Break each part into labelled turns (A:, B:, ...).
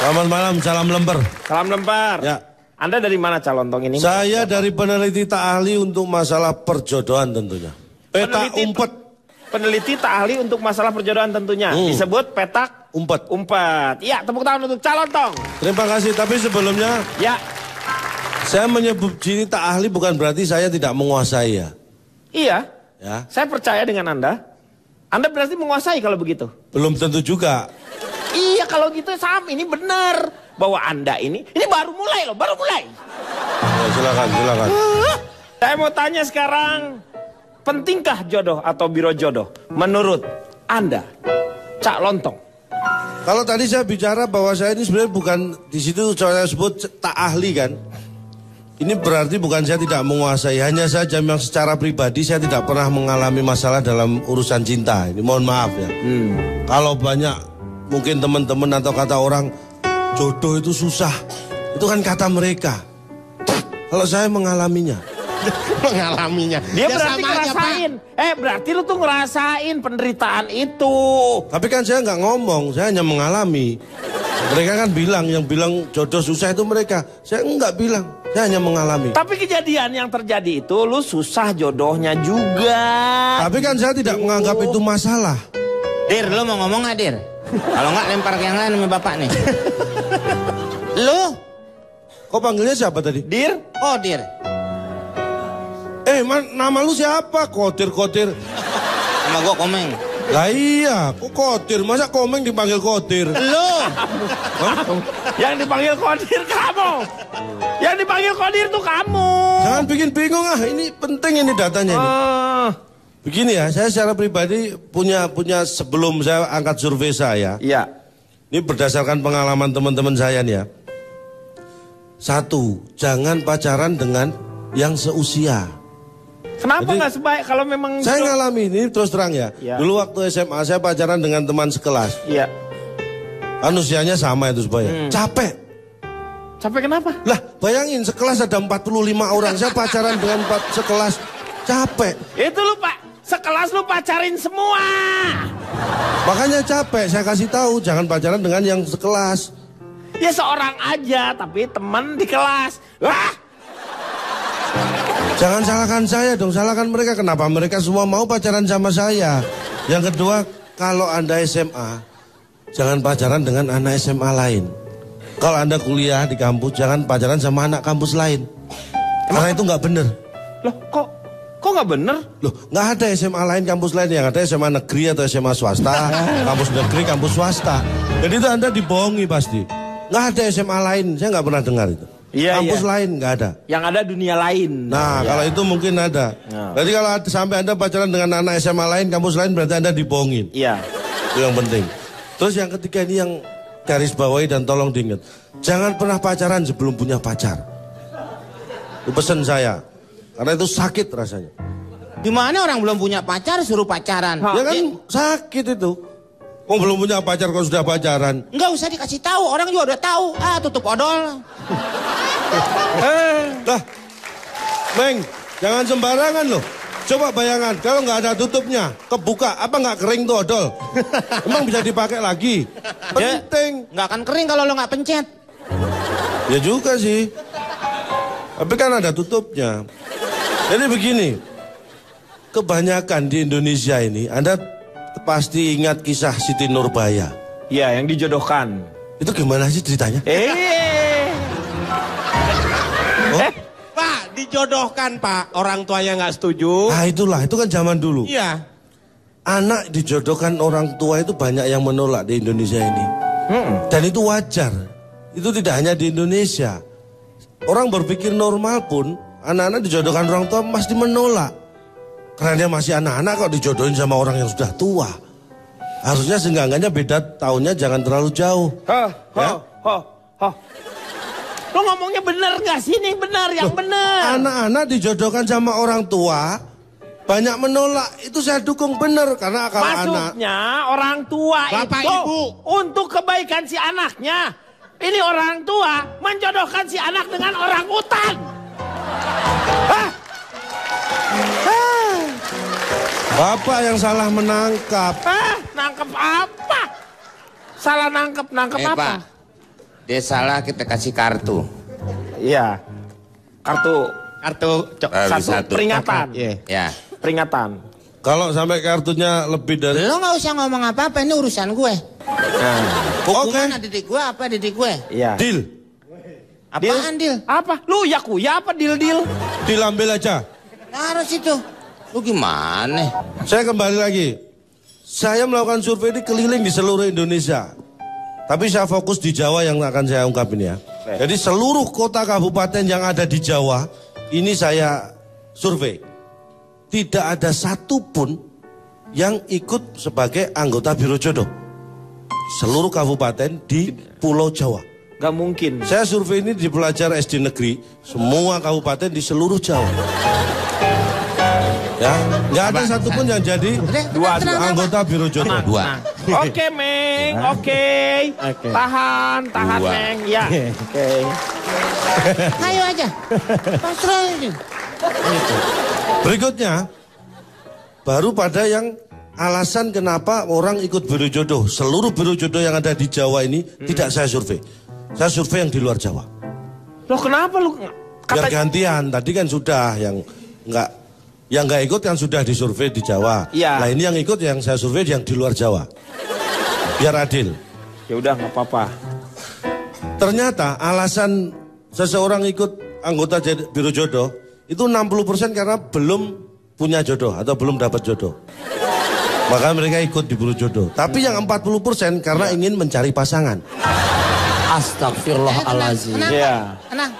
A: Selamat malam, salam lemper.
B: Salam lemper.
A: Ya.
B: Anda dari mana Calontong ini?
A: Saya dari peneliti tak ahli untuk masalah perjodohan tentunya. Petak umpet.
B: Peneliti tak ahli untuk masalah perjodohan tentunya. Disebut petak
A: umpet.
B: Umpet. Ya, tepuk tangan untuk Calontong.
A: Terima kasih, tapi sebelumnya
B: ya,
A: saya menyebut diri tak ahli bukan berarti saya tidak menguasai ya.
B: Iya.
A: Ya.
B: Saya percaya dengan Anda. Anda berarti menguasai kalau begitu.
A: Belum tentu juga.
B: Iya, kalau gitu Sam, ini benar bahwa Anda ini baru mulai loh, baru mulai.
A: Ya, silakan.
B: Saya mau tanya sekarang, pentingkah jodoh atau biro jodoh menurut Anda, Cak Lontong?
A: Kalau tadi saya bicara bahwa saya ini sebenarnya bukan di situ saya sebut tak ahli kan. Ini berarti bukan saya tidak menguasai, hanya saja memang secara pribadi saya tidak pernah mengalami masalah dalam urusan cinta. Ini mohon maaf ya. Kalau banyak mungkin teman-teman atau kata orang jodoh itu susah, itu kan kata mereka. Kalau saya mengalaminya.
B: Dia ya berarti ngerasain. Berarti lu tuh ngerasain penderitaan itu.
A: Tapi kan saya nggak ngomong, saya hanya mengalami. Mereka kan bilang, yang bilang jodoh susah itu mereka. Saya nggak bilang, saya hanya mengalami.
B: Tapi kejadian yang terjadi itu lu susah jodohnya juga.
A: Tapi kan saya tidak menganggap itu masalah.
C: Dir, lu mau ngomong nggak, Dir? Kalau nggak lempar ke yang lain sama bapak nih. Lu?
A: Kok panggilnya siapa tadi?
B: Dir?
C: Oh, Dir.
A: Nama lu siapa? Kotir.
C: Sama gua Komeng.
A: Lah iya, kok Kotir? Masa Komeng dipanggil Kotir?
C: Lu?
B: Yang dipanggil Kotir kamu. Yang dipanggil Kotir tuh kamu.
A: Jangan bikin bingung ini penting ini datanya ini. Begini ya, saya secara pribadi punya sebelum saya angkat survei saya.
B: Iya.
A: Ini berdasarkan pengalaman teman-teman saya nih ya. 1, jangan pacaran dengan yang seusia.
B: Kenapa nggak sebaik kalau memang...
A: Saya ngalami ini terus terang ya. Dulu waktu SMA saya pacaran dengan teman sekelas.
B: Iya.
A: Kan usianya sama itu supaya. Capek.
B: Capek kenapa?
A: Lah bayangin sekelas ada 45 orang. Saya pacaran dengan sekelas. Capek.
B: Itu lu Pak. Sekelas lu pacarin semua.
A: Makanya capek. Saya kasih tahu jangan pacaran dengan yang sekelas.
B: Ya seorang aja tapi teman di kelas. Wah.
A: Jangan salahkan saya dong, salahkan mereka. Kenapa mereka semua mau pacaran sama saya? Yang kedua, kalau Anda SMA, jangan pacaran dengan anak SMA lain. Kalau Anda kuliah di kampus, jangan pacaran sama anak kampus lain. Karena itu nggak bener.
B: Loh, kok nggak bener?
A: Loh, nggak ada SMA lain, kampus lain. Yang ada SMA negeri atau SMA swasta, kampus negeri, kampus swasta. Jadi itu Anda dibohongi pasti. Nggak ada SMA lain, saya nggak pernah dengar itu. Kampus lain nggak ada.
B: Yang ada dunia lain.
A: Nah, kalau itu mungkin ada. Berarti kalau sampai Anda pacaran dengan anak SMA lain, kampus lain, berarti Anda dibohongin.
B: Iya.
A: Itu yang penting. Terus yang ketiga ini yang garis bawahi dan tolong diingat. Jangan pernah pacaran sebelum punya pacar. Itu pesan saya. Karena itu sakit rasanya.
C: Gimana orang belum punya pacar suruh pacaran?
A: Ya kan sakit itu. Kok belum punya pacar kok sudah pacaran?
C: Nggak usah dikasih tahu, orang juga udah tahu. Tutup odol.
A: Lah, Meng, jangan sembarangan loh. Coba bayangan, kalau nggak ada tutupnya, kebuka, apa nggak kering tuh odol? Emang bisa dipakai lagi? Penting.
C: Nggak akan kering kalau lo nggak pencet.
A: Ya juga sih. Tapi kan ada tutupnya. Jadi begini, kebanyakan di Indonesia ini, Anda pasti ingat kisah Siti Nurbaya.
B: Iya, yang dijodohkan.
A: Itu gimana sih ceritanya?
D: Pak, dijodohkan Pak. Orang tuanya nggak setuju.
A: Nah itulah, itu kan zaman dulu.
D: Iya.
A: Anak dijodohkan orang tua itu banyak yang menolak di Indonesia ini. Dan itu wajar. Itu tidak hanya di Indonesia. Orang berpikir normal pun, anak-anak dijodohkan orang tua pasti menolak. Karena dia masih anak-anak kok dijodohin sama orang yang sudah tua. Harusnya seenggak-enggaknya beda tahunnya jangan terlalu jauh.
B: Lo ngomongnya bener gak sih? Ini bener, yang bener.
A: Anak-anak dijodohkan sama orang tua, banyak menolak. Itu saya dukung bener. Karena kalau
B: maksudnya orang tua
D: Bapak,
B: itu
D: Ibu,
B: untuk kebaikan si anaknya. Ini orang tua menjodohkan si anak dengan orang utan.
A: Bapak yang salah menangkap.
B: Nangkep apa? Salah nangkep apa?
C: Pak, Dia salah, kita kasih kartu.
B: Iya. Kartu
C: Satu.
B: peringatan.
C: Ya.
B: Peringatan.
A: Kalau sampai kartunya lebih dari...
C: Lo nggak usah ngomong apa-apa, ini urusan gue.
B: Nah.
C: Hukuman didik gue apa didik gue?
B: Iya.
A: Deal.
C: Apaan deal?
B: Apa? Lu yakuya apa deal?
A: Deal ambil aja.
C: Nah, harus itu. Lu gimana?
A: Saya kembali lagi. Saya melakukan survei ini keliling di seluruh Indonesia. Tapi saya fokus di Jawa yang akan saya ungkapin ya. Jadi seluruh kota kabupaten yang ada di Jawa, ini saya survei. Tidak ada satupun yang ikut sebagai anggota Biro Jodoh. Seluruh kabupaten di Pulau Jawa.
B: Gak mungkin.
A: Saya survei ini di pelajar SD negeri, semua kabupaten di seluruh Jawa. Ya, nggak ada satupun yang jadi anggota Biro Jodoh.
C: Dua.
B: Oke, Meng. Oke. Tahan,
C: Dua.
B: Meng. Ya. Oke.
C: Ayo aja. Pasrah ini.
A: Berikutnya, baru pada yang alasan kenapa orang ikut Biro Jodoh. Seluruh Biro Jodoh yang ada di Jawa ini tidak saya survei. Saya survei yang di luar Jawa.
B: Loh kenapa lu?
A: Biar gantian, tadi kan sudah yang nggak ikut kan sudah disurvei di Jawa.
B: Iya.
A: Nah ini yang ikut yang saya survei yang di luar Jawa. Biar adil.
B: Ya udah nggak apa-apa.
A: Ternyata alasan seseorang ikut anggota Biro Jodoh itu 60% karena belum punya jodoh atau belum dapat jodoh. Maka mereka ikut di Biro Jodoh. Tapi yang 40% karena ingin mencari pasangan.
E: Astagfirullahaladzim.
B: Iya.
C: Tenang.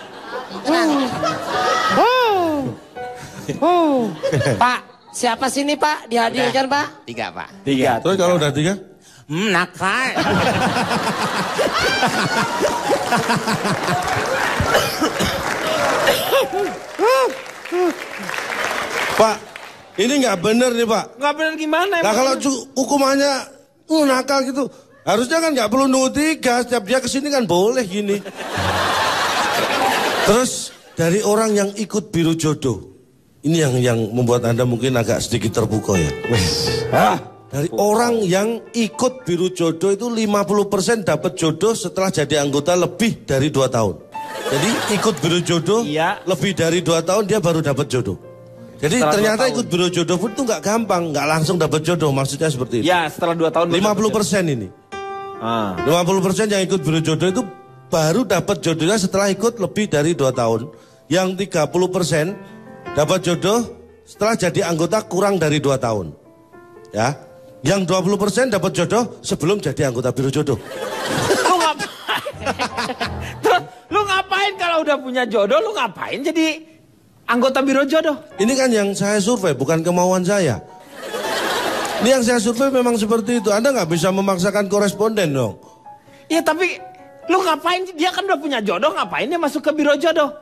E: Pak, siapa sini Pak? Dihadirkan Pak?
C: 3 Pak.
B: 3.
A: Terus kalau udah 3?
C: Nakal.
A: Pak, ini nggak bener nih Pak.
B: Nggak benar gimana?
A: Nah kalau hukumannya nakal gitu, harusnya kan nggak perlu nunggu 3. Setiap dia kesini kan boleh gini. Terus dari orang yang ikut Biro Jodoh, ini yang membuat Anda mungkin agak sedikit terpukau ya. Dari orang yang ikut Biro Jodoh itu 50% dapat jodoh setelah jadi anggota lebih dari 2 tahun. Jadi ikut Biro Jodoh lebih dari 2 tahun dia baru dapat jodoh. Jadi
B: Setelah
A: ternyata ikut Biro Jodoh pun itu nggak gampang, nggak langsung dapat jodoh, maksudnya seperti itu.
B: Ya setelah 2 tahun.
A: 50% ini. 50% yang ikut Biro Jodoh itu baru dapat jodohnya setelah ikut lebih dari 2 tahun. Yang 30% dapat jodoh setelah jadi anggota kurang dari 2 tahun. Ya. Yang 20% dapat jodoh sebelum jadi anggota Biro Jodoh.
B: Lu ngapain? Terus lu ngapain kalau udah punya jodoh? Lu ngapain jadi anggota Biro Jodoh?
A: Ini kan yang saya survei, bukan kemauan saya. Ini yang saya survei memang seperti itu. Anda nggak bisa memaksakan koresponden dong.
B: Iya tapi lu ngapain? Dia kan udah punya jodoh, ngapain dia masuk ke Biro Jodoh?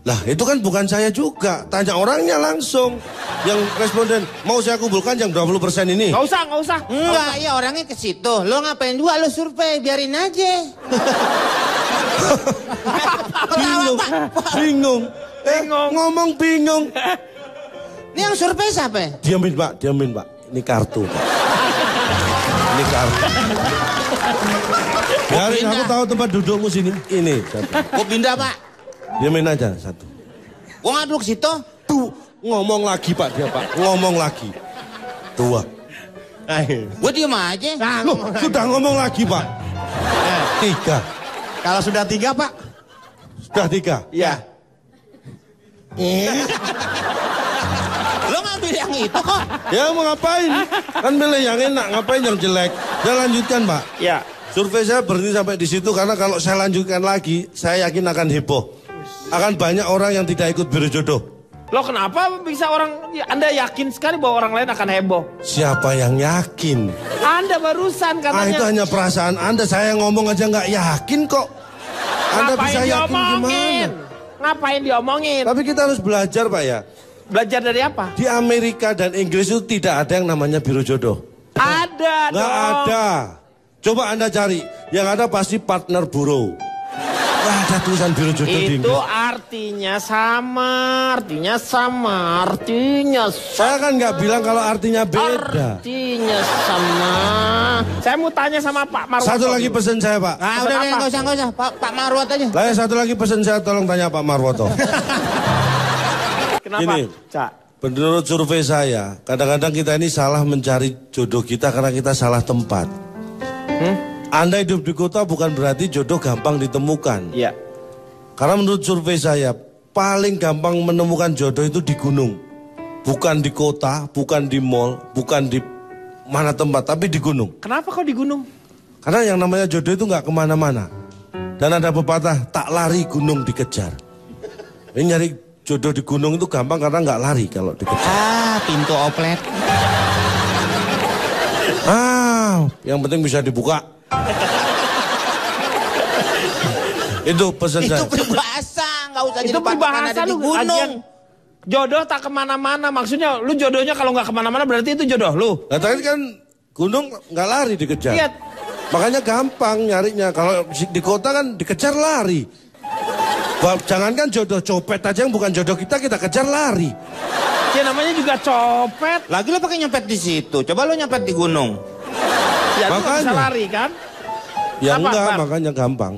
A: Lah itu kan bukan saya juga. Tanya orangnya langsung. Yang responden, mau saya kumpulkan yang 20% ini.
B: Nggak usah.
C: Enggak, ya orangnya ke situ. Lo ngapain juga lo survei, biarin aja.
A: Bingung. Ngomong bingung.
C: Ini yang survei siapa?
A: Diamin Pak. Ini kartu Pak. Ini kartu. Biarin aku tahu tempat dudukmu sini. Ini satu.
C: Gue pindah Pak.
A: Diamin aja satu.
C: Gue nggak duduk situ.
A: Tuh, ngomong lagi Pak dia Pak. Ngomong lagi. 2.
C: Gue diem aja.
A: Loh, sudah ngomong lagi Pak. 3.
D: Kalau sudah 3 Pak.
A: Sudah 3.
B: Iya.
C: Lo ngambil yang itu kok.
A: Ya mau ngapain? Kan milih yang enak, ngapain yang jelek? Saya lanjutkan Pak.
B: Iya.
A: Survei saya berhenti sampai di situ karena kalau saya lanjutkan lagi, saya yakin akan heboh. Akan banyak orang yang tidak ikut Biro Jodoh.
B: Lo kenapa bisa Anda yakin sekali bahwa orang lain akan heboh?
A: Siapa yang yakin?
B: Anda barusan katanya.
A: Itu hanya perasaan Anda. Saya ngomong aja nggak yakin kok. Anda
B: Ngapain
A: bisa yakin
B: diomongin?
A: gimana?
B: Ngapain diomongin?
A: Tapi kita harus belajar Pak ya.
B: Belajar dari apa?
A: Di Amerika dan Inggris itu tidak ada yang namanya Biro Jodoh.
B: Ada dong.
A: Nggak ada. Coba Anda cari. Yang ada pasti partner bureau. Nggak ada tulisan Biro Jodoh di
B: Itu
A: Inggris.
B: arti artinya sama, artinya sama, artinya sama.
A: Saya kan nggak bilang kalau artinya beda.
B: Artinya sama. Saya mau tanya sama Pak Marwoto.
A: Satu lagi pesan saya, Pak.
C: Ah, udah, nggak usah. Pak Marwot aja.
A: Lah, satu lagi pesan saya, tolong tanya Pak Marwoto.
B: Kenapa?
A: Gini.
B: Cak.
A: Menurut survei saya, kadang-kadang kita ini salah mencari jodoh kita karena kita salah tempat. Anda hidup di kota bukan berarti jodoh gampang ditemukan.
B: Iya.
A: Karena menurut survei saya, paling gampang menemukan jodoh itu di gunung. Bukan di kota, bukan di mall, bukan di mana tempat, tapi di gunung.
B: Kenapa kok di gunung?
A: Karena yang namanya jodoh itu nggak kemana-mana. Dan ada pepatah, tak lari gunung dikejar. Ini nyari jodoh di gunung itu gampang karena nggak lari kalau dikejar.
C: Ah, pintu oplet.
A: Yang penting bisa dibuka. Itu pesan saya.
C: Itu peribahasa, nggak usah
B: Itu
C: jadi patokan
B: peribahasa
C: ada di
B: lu.
C: gunung.
B: Lagian, jodoh tak kemana-mana. Maksudnya lu jodohnya kalau nggak kemana-mana berarti itu jodoh lu.
A: Nah, tadi kan gunung nggak lari dikejar.
B: Iya.
A: Makanya gampang nyarinya. Kalau di kota kan dikejar lari. Jangankan jodoh copet aja yang bukan jodoh kita kejar lari.
B: Ya namanya juga copet.
C: Lagi lo pakai nyopet di situ. Coba lo nyopet di gunung.
B: Ya lu nggak bisa
A: Makanya.
B: lari kan?
A: Ya
B: Apa,
A: enggak,
B: Pak?
A: makanya gampang.